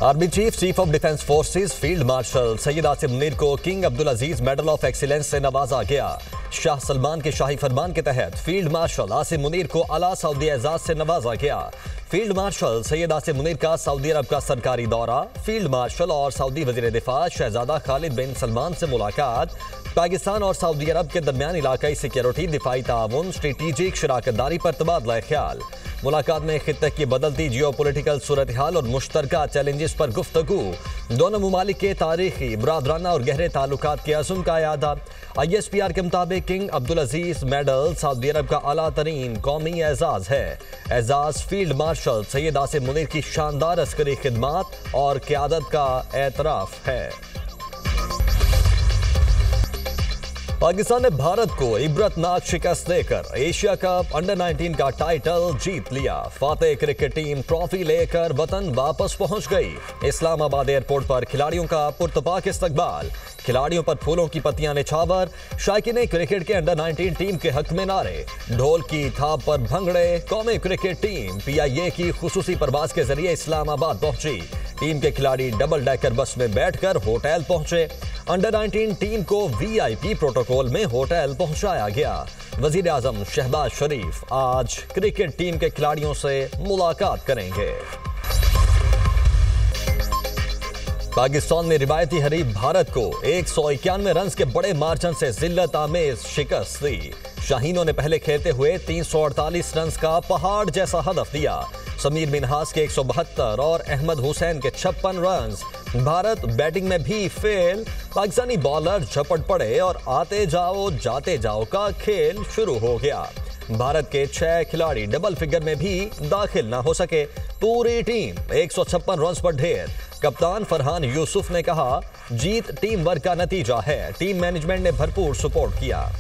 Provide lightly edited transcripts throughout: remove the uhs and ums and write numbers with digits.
Army chief of defence forces field marshal Syed Asim Munir को king Abdul Aziz medal of excellence से नवाजा गया। शाह सलमान के शाही फरमान के तहत फील्ड मार्शल आसिम मुनीर को आला सऊदी एजाज से नवाजा गया। फील्ड मार्शल सैयद आसिम मुनीर का सऊदी अरब का सरकारी दौरा, फील्ड मार्शल और सऊदी वजीर दिफा शहजादा खालिद बिन सलमान से मुलाकात, पाकिस्तान और सऊदी अरब के दरमियान इलाकाई सिक्योरिटी, दिफाई ताउन, स्ट्रेटेजिक शराकतदारी पर तबादला ख्याल। मुलाकात में खित्ते की बदलती जियोपॉलिटिकल सूरत हाल और मुश्तरका चैलेंजेस पर गुफ्तगू। दोनों मुमालिक के तारीखी, बरादराना और गहरे ताल्लुकात के अज़्म का यादा। ISPR के मुताबिक king Abdul Aziz medal Saudi अरब का आला तरीन कौमी एजाज है। एजाज फील्ड मार्शल सैयद आसिम मुनीर की शानदार अस्करी खिदमात और क़यादत का एतराफ़ है। पाकिस्तान ने भारत को इबरतनाक शिकस्त देकर एशिया कप अंडर 19 का टाइटल जीत लिया। फातेह क्रिकेट टीम ट्रॉफी लेकर वतन वापस पहुंच गई। इस्लामाबाद एयरपोर्ट पर खिलाड़ियों का पुरतपाक इस्तकबाल, खिलाड़ियों पर फूलों की पत्तियां निछावर, शायकीन क्रिकेट के अंडर 19 टीम के हक में नारे, ढोल की थाप पर भंगड़े। कौमी क्रिकेट टीम PIA की खुसूसी परवाज के जरिए इस्लामाबाद पहुंची। टीम के खिलाड़ी डबल डेकर बस में बैठकर होटल पहुंचे। अंडर 19 टीम को VIP प्रोटोकॉल में होटल पहुंचाया गया। वजीर आजम शहबाज शरीफ आज क्रिकेट टीम के खिलाड़ियों से मुलाकात करेंगे। पाकिस्तान ने रिवायती हरीफ भारत को 191 रन के बड़े मार्जिन से जिल्लत आमेज शिकस्त दी। शाहीनों ने पहले खेलते हुए 348 रन का पहाड़ जैसा हदफ दिया। समीर मिन्हास के 172 और अहमद हुसैन के 56 रन। भारत बैटिंग में भी फेल, पाकिस्तानी बॉलर झपट पड़े और आते जाओ जाते जाओ का खेल शुरू हो गया। भारत के 6 खिलाड़ी डबल फिगर में भी दाखिल ना हो सके। पूरी टीम 156 रन पर ढेर। कप्तान फरहान यूसुफ ने कहा, जीत टीम वर्क का नतीजा है। टीम मैनेजमेंट ने भरपूर सपोर्ट किया।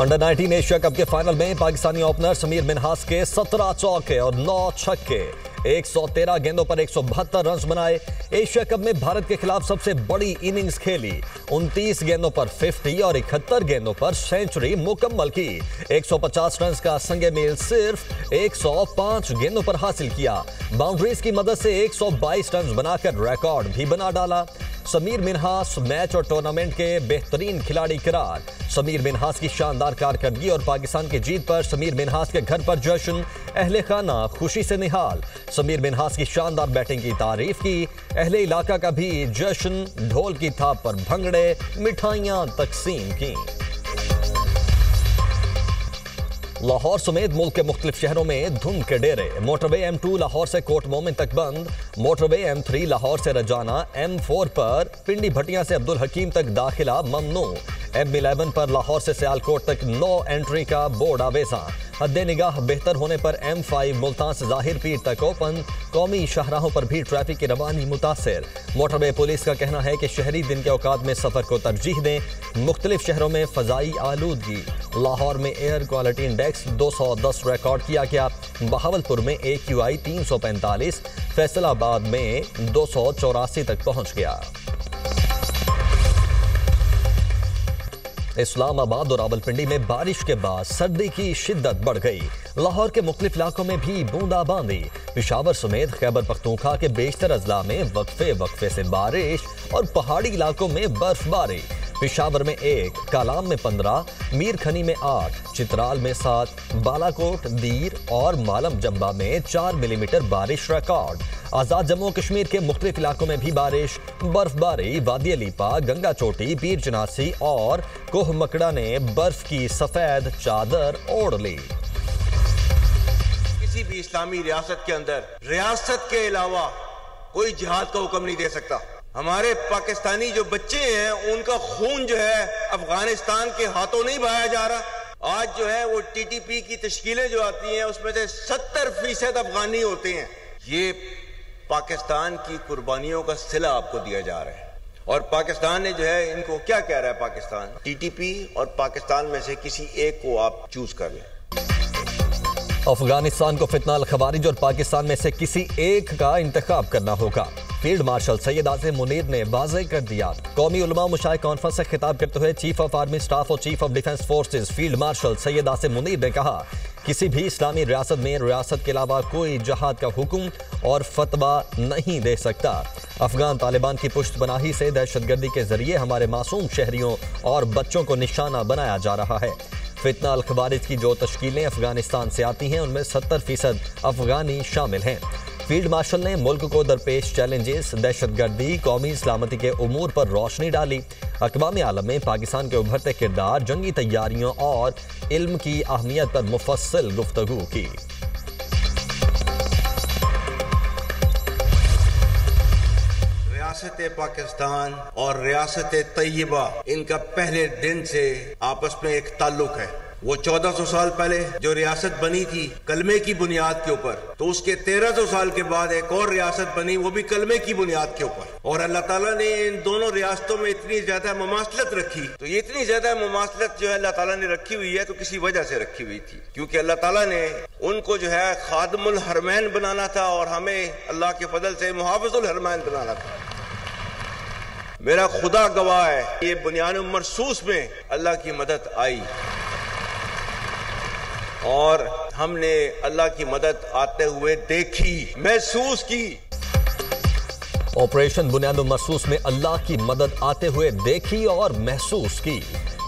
अंडर 19 एशिया कप के फाइनल में पाकिस्तानी ओपनर समीर मिन्हास के 17 चौके और 9 छक्के, 113 गेंदों पर 172 रन बनाए। एशिया कप में भारत के खिलाफ सबसे बड़ी इनिंग्स खेली। 29 गेंदों पर 50 और 71 गेंदों पर सेंचुरी मुकम्मल की। 150 रन का संगे मेल सिर्फ 105 गेंदों पर हासिल किया। बाउंड्रीज की मदद से 122 रन बनाकर रिकॉर्ड भी बना डाला। समीर मिन्हास मैच और टूर्नामेंट के बेहतरीन खिलाड़ी करार। समीर मिन्हास की शानदार कारकर्दगी और पाकिस्तान की जीत पर समीर मिन्हास के घर पर जश्न, अहले खाना खुशी से निहाल। समीर मिन्हास की शानदार बैटिंग की तारीफ की। अहले इलाका का भी जश्न, ढोल की थाप पर भंगड़े, मिठाइयां तकसीम की। लाहौर समेत मुल्क के मुख्तलिफ शहरों में धुंध के डेरे। मोटरवे M2 लाहौर से कोट मोमिन तक बंद। मोटरवे M3 लाहौर से रजाना, M4 पर पिंडी भटिया से अब्दुल हकीम तक दाखिला ममनू। M11 पर लाहौर से सियालकोट तक नो एंट्री का बोर्ड आवेजा। हद निगाह बेहतर होने पर M5 मुल्तान से जाहिर पीर तक ओपन। कौमी शाहराहों पर भी ट्रैफिक की रवानी मुतासिर। मोटरवे पुलिस का कहना है कि शहरी दिन के औकात में सफर को तरजीह दें। मुख्तलिफ शहरों में फजाई आलूदगी। लाहौर में एयर क्वालिटी इंडेक्स 210 रिकॉर्ड किया गया। बहावलपुर में AQI 345, फैसलाबाद में 284 तक पहुंच गया। इस्लामाबाद और रावलपिंडी में बारिश के बाद सर्दी की शिद्दत बढ़ गई। लाहौर के मुख्तलिफ इलाकों में भी बूंदाबांदी। पेशावर समेत खैबर पख्तूनख्वा के बेशतर अजला में वक्फे से बारिश और पहाड़ी इलाकों में बर्फबारी। पेशावर में 1, कालाम में 15, मीर खनी में 8, चित्राल में 7, बालाकोट, दीर और मालम जंबा में 4 मिलीमीटर बारिश रिकॉर्ड। आज़ाद जम्मू कश्मीर के मुख्तलिफ इलाकों में भी बारिश, बर्फबारी। वादी अलीपा, गंगा चोटी, पीर चनासी और कोह मकड़ा ने बर्फ की सफेद चादर ओढ़ ली। किसी भी इस्लामी रियासत के अंदर रियासत के अलावा कोई जिहाद का हुक्म नहीं दे सकता। हमारे पाकिस्तानी जो बच्चे हैं उनका खून जो है अफगानिस्तान के हाथों नहीं बहाया जा रहा। आज जो है वो TTP की तश्कीलें जो आती हैं उसमें से 70% अफगानी होते हैं। ये पाकिस्तान की कुर्बानियों का सिला आपको दिया जा रहा है। और पाकिस्तान ने जो है इनको क्या कह रहा है, पाकिस्तान TTP और पाकिस्तान में से किसी एक को आप चूज कर लें। अफगानिस्तान को फितना अल खवारिज और पाकिस्तान में से किसी एक का इंतखाब करना होगा। फील्ड मार्शल सैयद आसिम मुनीर ने वाज़ेह कर दिया। कौमी उलमा मुशाइर कॉन्फ्रेंस से खिताब करते हुए चीफ ऑफ आर्मी स्टाफ और chief of defence forces field marshal Syed Asim Munir ने कहा किसी भी इस्लामी रियासत में रियासत के अलावा कोई जहाद का हुक्म और फतवा नहीं दे सकता। अफगान तालिबान की पुश्तपनाही से दहशतगर्दी के जरिए हमारे मासूम शहरियों और बच्चों को निशाना बनाया जा रहा है। फितना अल खवारिज की जो तश्कीलें अफगानिस्तान से आती हैं उनमें 70% अफगानी शामिल हैं। फील्ड मार्शल ने मुल्क को दरपेश चैलेंजेस, दहशतगर्दी, कौमी सलामती के उमूर पर रोशनी डाली। अक़वाम आलम में पाकिस्तान के उभरते किरदार, जंगी तैयारियों और इल्म की अहमियत पर मुफस्सिल गुफ्तगू की। रियासत पाकिस्तान और रियासत तैयबा, इनका पहले दिन से आपस में एक ताल्लुक है। वो 1400 साल पहले जो रियासत बनी थी कलमे की बुनियाद के ऊपर, तो उसके 1300 साल के बाद एक और रियासत बनी, वो भी कलमे की बुनियाद के ऊपर। और अल्लाह ताला ने इन दोनों रियासतों में इतनी ज्यादा मुमासलत रखी, तो ये इतनी ज्यादा मुमासलत जो है अल्लाह ताला ने रखी हुई है तो किसी वजह से रखी हुई थी, क्योंकि अल्लाह ताला ने उनको जो है खादिमुल हरमैन बनाना था और हमें अल्लाह के फजल से मुहाफिजुल हरमैन बनाना था। मेरा खुदा गवाह है, ये बुनियाद मरसूस में अल्लाह की मदद आई और हमने अल्लाह की मदद आते हुए देखी, महसूस की। ऑपरेशन बुनियाद मरसूस में अल्लाह की मदद आते हुए देखी और महसूस की।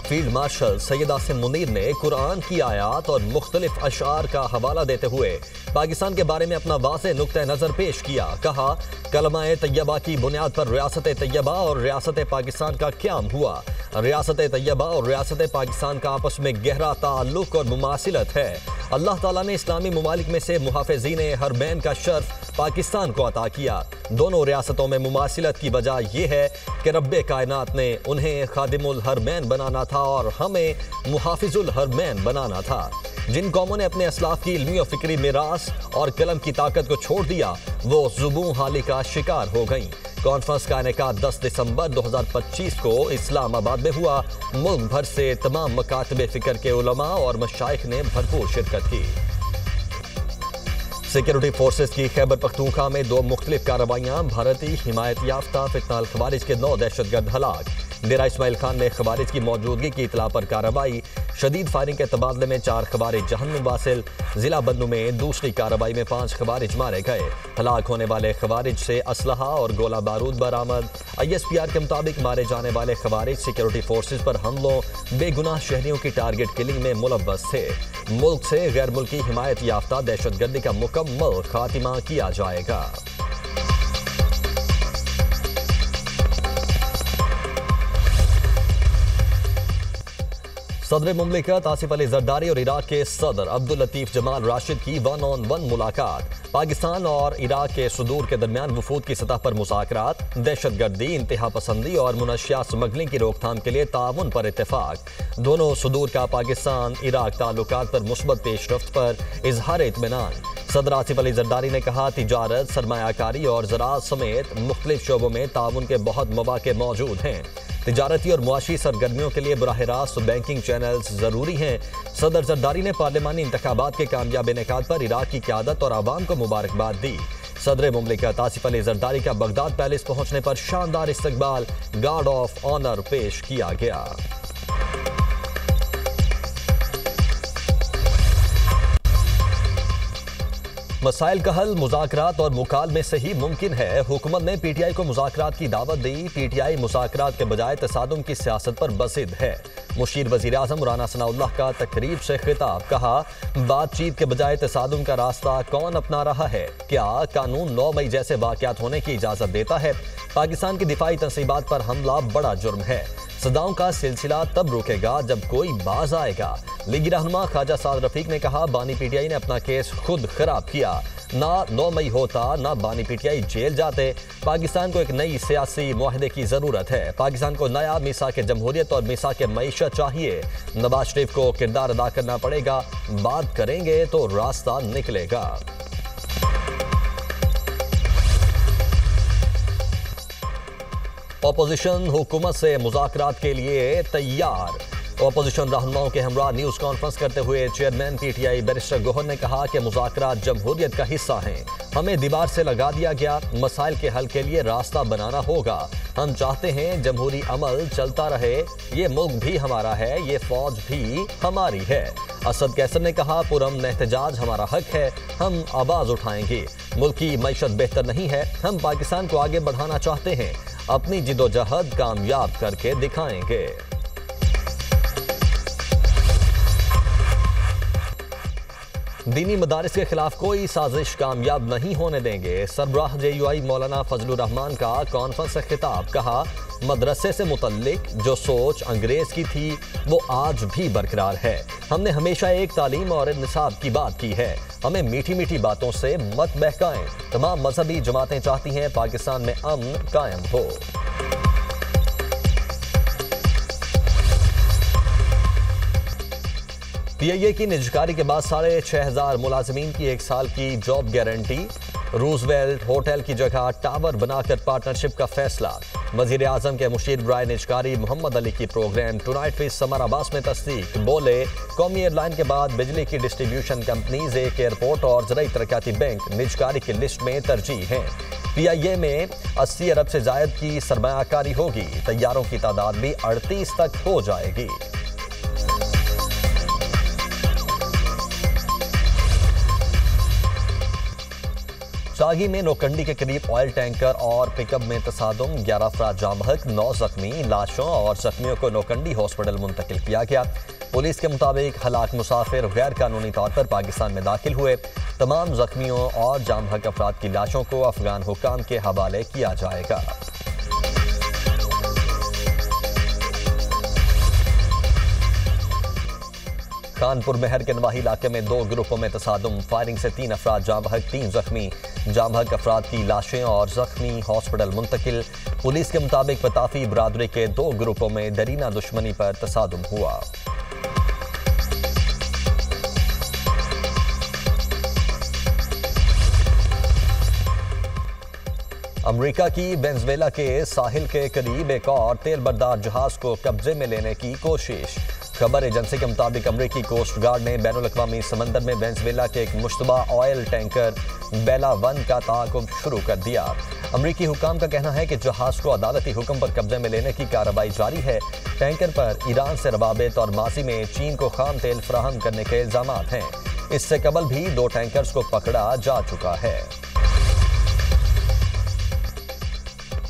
फील्ड मार्शल सैयद आसिम मुनीर ने कुरान की आयात और मुख्तलिफ अशार का हवाला देते हुए पाकिस्तान के बारे में अपना वाज़ेह नुक्ता नज़र पेश किया। कहा, कलमा-ए तैयबा की बुनियाद पर रियासत तैयबा और रियासत पाकिस्तान का क़याम हुआ। रियासत तैयबा और रियासत पाकिस्तान का आपस में गहरा ताल्लुक और मुमासिलत है। अल्लाह ताला ने इस्लामी ममालिक में से मुहाफ़िज़ीन हरमैन का शर्फ पाकिस्तान को अता किया। दोनों रियासतों में मुमासिलत की वजह यह है कि रब्बे कायनात ने उन्हें खादिमुल हरमैन बनाना था और हमें मुहाफिजुल हरमैन बनाना था। जिन कौमों ने अपने असलाफ की इल्मी और फिक्री मिरास और कलम की ताकत को छोड़ दिया, वो ज़ुबून हाली का शिकार हो गईं। कॉन्फ्रेंस का इनेकाद 10 दिसंबर 2025 को इस्लामाबाद में हुआ। मुल्क भर से तमाम मकातबे फ़िक्र के उलमा और मशाइख ने भरपूर शिरकत की। सिक्योरिटी फोर्सेस की खैबर पख्तूनख्वा में 2 मुख्तलिफ कार्रवाइयाँ, भारतीय हिमायत याफ्ता फितना अल खवारिज के 9 दहशतगर्द हलाक। डेरा इस्माइल खान में खवारिज की मौजूदगी की इतला पर कार्रवाई, शदीद फायरिंग के तबादले में 4 खवारिज जहन्नुम वासिल। जिला बन्नू में दूसरी कार्रवाई में 5 खवारिज मारे गए। हलाक होने वाले खवारिज से असलहा और गोला बारूद बरामद। ISPR के मुताबिक मारे जाने वाले खवारिज सिक्योरिटी फोर्सेस पर हमलों, बेगुनाह शहरियों की टारगेट किलिंग में मुलव्वस थे। मुल्क से गैर मुल्की हिमायत याफ्ता दहशतगर्दी का मुकम्मल खात्मा किया जाएगा। सदर मुमलिकत आसिफ अली जरदारी और इराक के सदर अब्दुल लतीफ जमाल राशिद की 1-on-1 मुलाकात। पाकिस्तान और इराक के सुदूर के दरमियान वफूद की सतह पर मुज़ाकरात, दहशतगर्दी, इंतहा पसंदी और मुनशियात स्मगलिंग की रोकथाम के लिए ताउन पर इत्तेफाक। दोनों सुदूर का पाकिस्तान इराक ताल्लुकात पर मुस्बत पेशरफ्त पर इजहार इत्मीनान। सदर आसिफ अली जरदारी ने कहा, तिजारत, सरमायाकारी और ज़राअत समेत मुख्तलिफ शोबों में ताउन के बहुत मौक़े मौजूद हैं। तिजारती और मुआशी सरगर्मियों के लिए बराह रास्त बैंकिंग चैनल्स ज़रूरी हैं। सदर जरदारी ने पार्लिमानी इंतखाबात के कामयाब इनेकाद पर इराक की क़यादत और आवाम को मुबारकबाद दी। सदर मुमलिकत आसिफ अली जरदारी का बगदाद पैलेस पहुंचने पर शानदार इस्तकबाल, गार्ड ऑफ ऑनर पेश किया गया। मसाइल का हल मुज़ाकरात और मुकालमे से ही मुमकिन है। हुकूमत ने PTI को मुज़ाकरात की दावत दी। PTI मुज़ाकरात के बजाय तसादुम की सियासत पर बसिद है। मुशीर वज़ीर आज़म राना सनाउल्लाह का तकरीब से खिताब। कहा, बातचीत के बजाय तसादुम का रास्ता कौन अपना रहा है? क्या कानून 9 मई जैसे वाक़यात होने की इजाज़त देता है? पाकिस्तान की दिफाई तंसीबात पर हमला बड़ा जुर्म है। सदाओं का सिलसिला तब रुकेगा जब कोई बाज आएगा। लीगी रहनुमा ख्वाजा साद रफीक ने कहा, बानी PTI ने अपना केस खुद खराब किया। ना 9 मई होता ना बानी PTI जेल जाते। पाकिस्तान को एक नई सियासी मुआहदे की ज़रूरत है। पाकिस्तान को नया मीसाक जमहूरियत और मीसाक मईशत चाहिए। नवाज शरीफ को किरदार अदा करना पड़ेगा। बात करेंगे तो रास्ता निकलेगा। अपोजिशन हुकूमत से मुज़ाकरात के लिए तैयार। अपोजिशन रहनुमाओं के हमरा न्यूज कॉन्फ्रेंस करते हुए चेयरमैन पीटीआई बैरिस्टर गोहर ने कहा कि मुज़ाकरात जमहूरियत का हिस्सा हैं। हमें दीवार से लगा दिया गया, मसाइल के हल के लिए रास्ता बनाना होगा। हम चाहते हैं जमहूरी अमल चलता रहे। ये मुल्क भी हमारा है, ये फौज भी हमारी है। असद कैसर ने कहा, पुरअमन एहतजाज हमारा हक है, हम आवाज उठाएंगे। मुल्क की मईशत बेहतर नहीं है, हम पाकिस्तान को आगे बढ़ाना चाहते हैं, अपनी जिदोजहद कामयाब करके दिखाएंगे। दीनी मदारिस के खिलाफ कोई साजिश कामयाब नहीं होने देंगे। सरबराह JUI मौलाना फजलुर रहमान का कॉन्फ्रेंस से खिताब। कहा, मदरसे से मुतल्लिक जो सोच अंग्रेज की थी वो आज भी बरकरार है। हमने हमेशा एक तालीम और निसाब की बात की है। हमें मीठी मीठी बातों से मत बहकाएं। तमाम मजहबी जमातें चाहती हैं पाकिस्तान में अमन कायम हो। PIA की निजकारी के बाद 6,500 मुलाजिमीन की 1 साल की जॉब गारंटी। रूजवेल्ट होटल की जगह टावर बनाकर पार्टनरशिप का फैसला। वजीर आजम के मुशीर बराए निजकारी मोहम्मद अली की प्रोग्राम टुनाइट फिश समर अब्बास में तस्दीक। बोले, कौमी एयरलाइन के बाद बिजली की डिस्ट्रीब्यूशन कंपनीज एक एयरपोर्ट और ज़राई तरक्याती बैंक निजकारी की लिस्ट में तरजीह हैं। PIA में 80 अरब से जायद की सरमायाकारी होगी। तैयारों की तादाद भी 38 तक हो जाएगी। शाही में नोकंडी के करीब ऑयल टैंकर और पिकअप में तसादुम, 11 अफराद जाँ बहक, 9 जख्मी। लाशों और जख्मियों को नोकंडी हॉस्पिटल मुंतकिल किया गया। पुलिस के मुताबिक हलाक मुसाफिर गैर कानूनी तौर पर पाकिस्तान में दाखिल हुए। तमाम जख्मियों और जाँ बहक अफराद की लाशों को अफगान हुक्काम के हवाले किया जाएगा। कानपुर महर के नवाही इलाके में 2 ग्रुपों में तसादुम, फायरिंग से 3 अफराद जाँ बहक, 3 जख्मी। जाँ बहक अफराद की लाशें और जख्मी हॉस्पिटल मुंतकिल। पुलिस के मुताबिक पताफी बरादरी के 2 ग्रुपों में दरीना दुश्मनी पर तसादुम हुआ। अमेरिका की वेनेजुएला के साहिल के करीब एक और तेल बरदार जहाज को कब्जे में लेने की कोशिश। खबर एजेंसी के मुताबिक अमरीकी कोस्ट गार्ड ने बैनुल-अक़वामी समंदर में वेनेजुएला के एक मुश्तबा ऑयल टैंकर बेला 1 का ताक़ुब शुरू कर दिया। अमरीकी हुकाम का कहना है कि जहाज को अदालती हुक्म पर कब्जे में लेने की कार्रवाई जारी है। टैंकर पर ईरान से रवाबित और माजी में चीन को खाम तेल फराहम करने के इल्जामात हैं। इससे कबल भी 2 टैंकर्स को पकड़ा जा चुका है।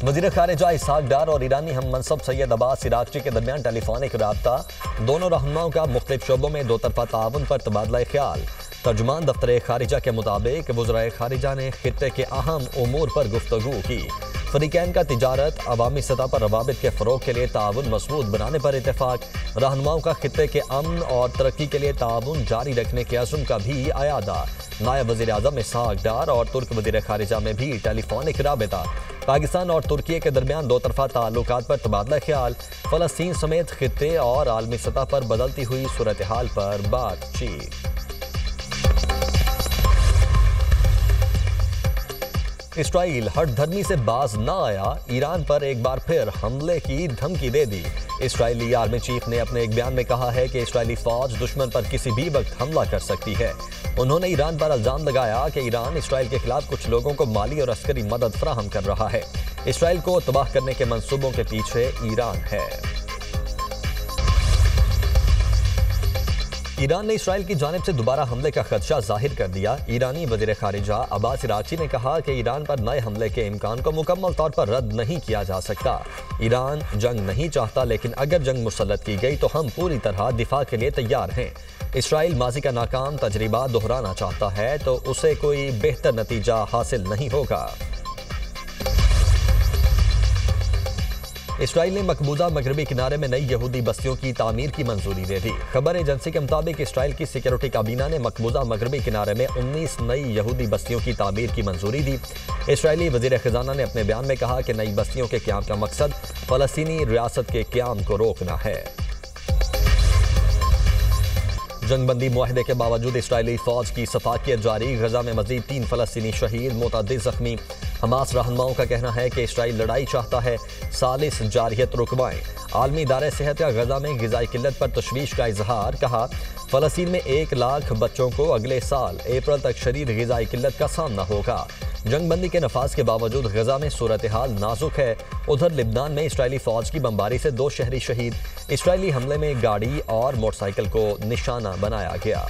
वज़ीर ख़ारिजा इसहाक डार और ईरानी हम मनसब सैयद अब्बास इराक़ची के दरमियान टेलीफोनिक राब्ता। दोनों रहनुमाओं का मुख्तलिफ शोबों में 2 तरफ़ा ताउन पर तबादला ख्याल। तर्जुमान दफ्तर खारिजा के मुताबिक वज़राए खारिजा ने खित्ते के अहम उमूर पर गुफ्तगू की। फरीकैन का तिजारत, अवामी सतह पर रवाबित के फ़रोग़ के लिए ताउन मज़बूत बनाने पर इत्तेफाक। रहनुमाओं का खित्ते के अमन और तरक्की के लिए ताउन जारी रखने के अज़्म का भी अयादा। नायब वज़ीर आज़म इसहाक डार और तुर्क वज़ीर खारिजा में भी टेलीफोनिक राबिता। पाकिस्तान और तुर्की के दरमियान 2 तरफ़ा ताल्लुकात पर तबादला ख्याल। फ़लस्तीन समेत खित्ते और आलमी सतह पर बदलती हुई सूरत हाल पर बातचीत। इसराइल हठधर्मी से बाज न आया, ईरान पर एक बार फिर हमले की धमकी दे दी। इसराइली आर्मी चीफ ने अपने एक बयान में कहा है कि इसराइली फौज दुश्मन पर किसी भी वक्त हमला कर सकती है। उन्होंने ईरान पर इल्जाम लगाया कि ईरान इसराइल के खिलाफ कुछ लोगों को माली और अस्करी मदद फराहम कर रहा है। इसराइल को तबाह करने के मंसूबों के पीछे ईरान है। ईरान ने इसराइल की जानिब से दोबारा हमले का खदशा जाहिर कर दिया। ईरानी वज़ीर ख़ारिजा अब्बास इराक़ची ने कहा कि ईरान पर नए हमले के इम्कान को मुकम्मल तौर पर रद्द नहीं किया जा सकता। ईरान जंग नहीं चाहता, लेकिन अगर जंग मुसल्लत की गई तो हम पूरी तरह दिफा के लिए तैयार हैं। इसराइल माजी का नाकाम तजर्बा दोहराना चाहता है तो उसे कोई बेहतर नतीजा हासिल नहीं होगा। इसराइल ने मकबूजा मगरबी किनारे में नई यहूदी बस्तियों की तामीर की मंजूरी दे दी। खबर एजेंसी के मुताबिक इसराइल की सिक्योरिटी काबीना ने मकबूजा मगरबी किनारे में 19 नई यहूदी बस्तियों की तामीर की मंजूरी दी। इसराइली वज़ीर ख़ज़ाना ने अपने बयान में कहा कि नई बस्तियों के क़याम का मकसद फ़लस्तीनी रियासत के क़याम को रोकना है। जंगबंदी मुआहदे के बावजूद इसराइली फौज की सफाकियत जारी। गजा में मजीद 3 फ़लस्तीनी शहीद, मुतअद्दिद जख्मी। हमास रहनुमाओं का कहना है कि इसराइल लड़ाई चाहता है, सालिस जारियत रुकवाएं। आलमी इदारे सेहत या गजा में ग़िज़ाई किल्लत पर तशवीश का इजहार। कहा, फ़लस्तीन में 1 लाख बच्चों को अगले साल अप्रैल तक शदीद ग़िज़ाई किल्लत का सामना होगा। जंगबंदी के नफाज के बावजूद गजा में सूरत हाल नाजुक है। उधर लिबनान में इसराइली फौज की बमबारी से 2 शहरी शहीद। इसराइली हमले में गाड़ी और मोटरसाइकिल को निशाना बनाया गया।